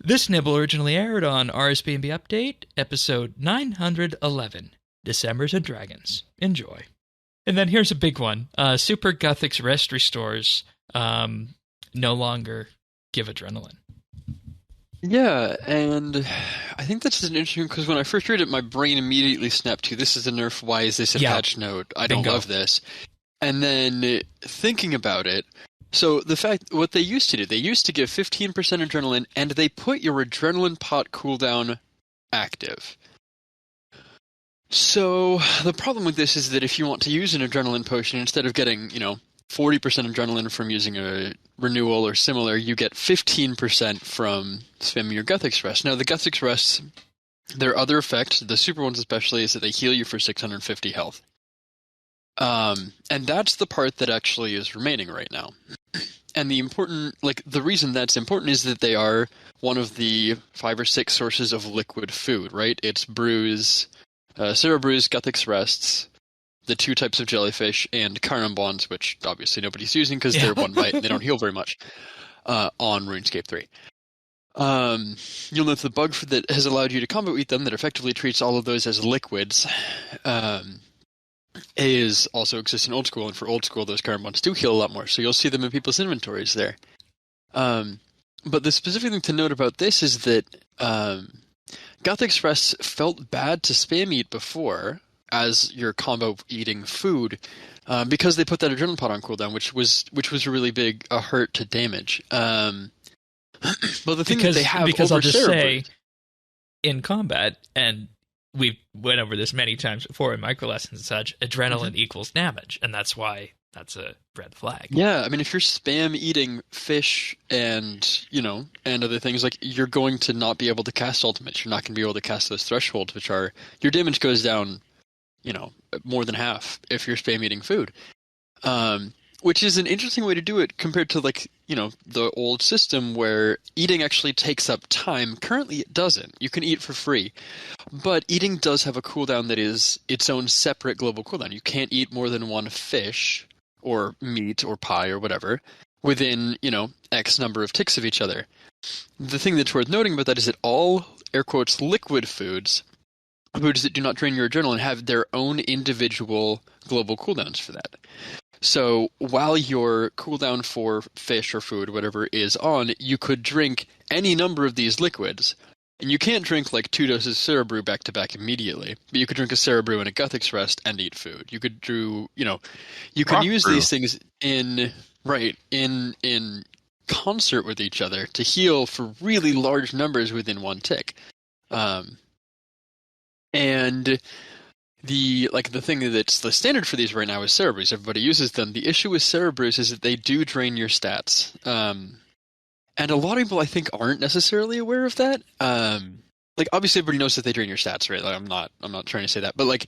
This nibble originally aired on RSBANDB Update, episode 911, Decembers and Dragons. Enjoy. And then here's a big one. Super Guthix rest restores no longer give adrenaline. Yeah, and I think that's an interesting, because when I first read it, my brain immediately snapped to, this is a nerf, why is this a patch note? I don't love this. And then thinking about it, so the fact, what they used to do, they used to give 15% adrenaline, and they put your adrenaline pot cooldown active. So the problem with this is that if you want to use an adrenaline potion, instead of getting, 40% adrenaline from using a renewal or similar, you get 15% from spamming your Guthix Rest. Now, the Guthix Rests, their other effect, the super ones especially, is that they heal you for 650 health. And that's the part that actually is remaining right now. And the reason that's important is that they are one of the 5 or 6 sources of liquid food, right? It's brews, Sarah brews, Guthix Rests, the 2 types of jellyfish, and Karnam Bonds, which obviously nobody's using because they're 1 bite and they don't heal very much on RuneScape 3. You'll note the bug that has allowed you to combo eat them that effectively treats all of those as liquids is also exists in Old School, and for Old School, those Karnam Bonds do heal a lot more, so you'll see them in people's inventories there. But the specific thing to note about this is that Guthix Rests felt bad to spam eat before as your combo eating food, because they put that adrenaline pot on cooldown, which was a really big hurt to damage. But the thing that they have because over I'll just say, Cerebrus, in combat, and we've went over this many times before in micro lessons and such, adrenaline equals damage, and that's why that's a red flag. Yeah, I mean, if you're spam eating fish and other things, like, you're going to not be able to cast ultimates. You're not going to be able to cast those thresholds, which are, your damage goes down, more than half if you're spam eating food. Which is an interesting way to do it compared to, the old system where eating actually takes up time. Currently, it doesn't. You can eat for free. But eating does have a cooldown that is its own separate global cooldown. You can't eat more than 1 fish or meat or pie or whatever within, X number of ticks of each other. The thing that's worth noting about that is that all, air quotes, liquid foods that do not drain your adrenaline have their own individual global cooldowns for that. So while your cooldown for fish or food, whatever, is on, you could drink any number of these liquids. And you can't drink 2 doses of Cerebrew back to back immediately, but you could drink a Cerebrew and a Guthix Rest and eat food. You could you could use these things in concert with each other to heal for really large numbers within 1 tick. And the thing that's the standard for these right now is Cerebrews. Everybody uses them. The issue with Cerebrews is that they do drain your stats. And a lot of people, I think, aren't necessarily aware of that. Obviously everybody knows that they drain your stats, right? I'm not trying to say that. But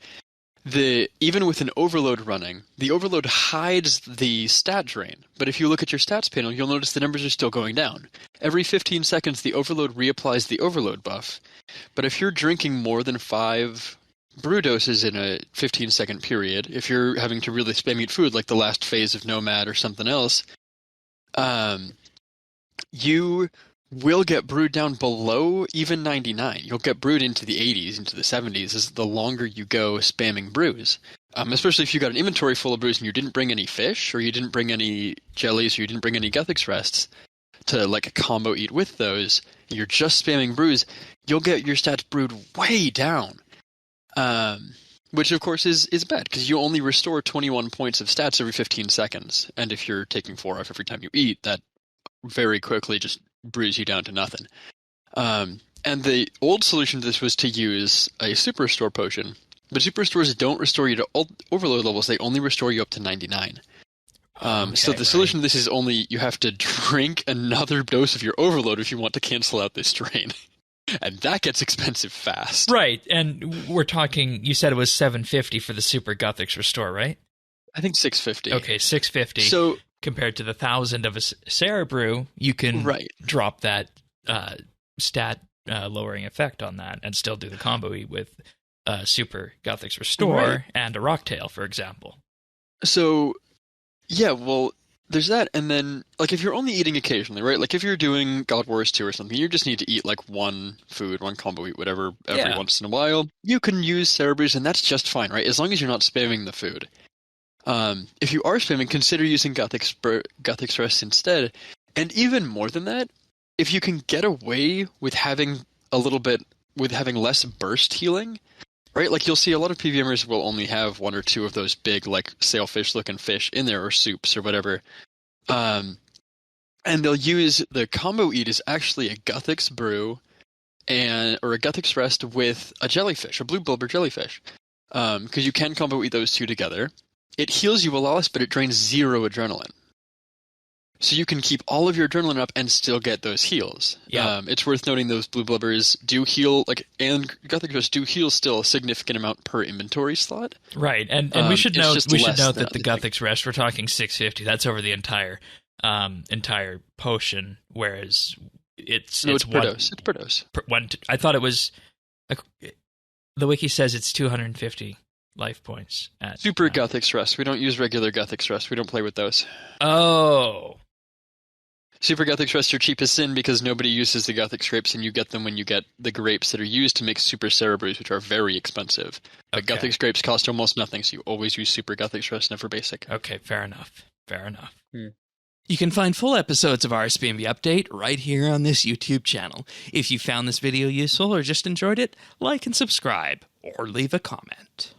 even with an overload running, the overload hides the stat drain. But if you look at your stats panel, you'll notice the numbers are still going down. Every 15 seconds, the overload reapplies the overload buff. But if you're drinking more than 5 brew doses in a 15-second period, if you're having to really spam eat food, like the last phase of Nomad or something else, you will get brewed down below even 99. You'll get brewed into the 80s, into the 70s, as the longer you go spamming brews. Especially if you got an inventory full of brews and you didn't bring any fish, or you didn't bring any jellies, or you didn't bring any Guthix Rests to combo eat with those, and you're just spamming brews, you'll get your stats brewed way down. Which of course is bad, because you only restore 21 points of stats every 15 seconds. And if you're taking 4 off every time you eat, that very quickly just brews you down to nothing. And the old solution to this was to use a super restore potion. But super restores don't restore you to overload levels, they only restore you up to 99. So the solution to this is only you have to drink another dose of your overload if you want to cancel out this drain. And that gets expensive fast. Right, and we're talking, you said it was $750 for the Super Guthix Restore, right? I think $650. Okay, $650. So compared to the 1,000 of a Cerebrew, you can drop that stat lowering effect on that and still do the combo with Super Guthix Restore and a Rocktail, for example. So, yeah, well, there's that, and then like if you're only eating occasionally, right? Like if you're doing God Wars 2 or something, you just need to eat like one food, one combo eat, whatever, every once in a while. You can use Cerebrus, and that's just fine, right? As long as you're not spamming the food. If you are spamming, consider using Guthix Rest instead. And even more than that, if you can get away with having having less burst healing, right? Like you'll see a lot of PVMers will only have one or two of those big like sailfish looking fish in there, or soups or whatever. And they'll use the combo eat is actually a Guthix brew or a Guthix Rest with a jellyfish, a blue blubber jellyfish. Because you can combo eat those two together. It heals you a lot less, but it drains 0 adrenaline. So you can keep all of your adrenaline up and still get those heals. Yeah. It's worth noting those blue blubbers do heal, and Guthix Rest do heal still a significant amount per inventory slot. Right, and we should note that the Guthix Rest, we're talking 650. That's over the entire potion, whereas it's per dose. It's per dose. I thought it was. The wiki says it's 250 life points. Super Guthix Rest. We don't use regular Guthix Rest. We don't play with those. Oh. Super Guthix Rest are cheapest in because nobody uses the Guthix grapes, and you get them when you get the grapes that are used to make Super Cerebrus, which are very expensive. But Guthix grapes cost almost nothing, so you always use Super Guthix Rest, never basic. Okay, fair enough. You can find full episodes of RSBANDB Update right here on this YouTube channel. If you found this video useful or just enjoyed it, like and subscribe, or leave a comment.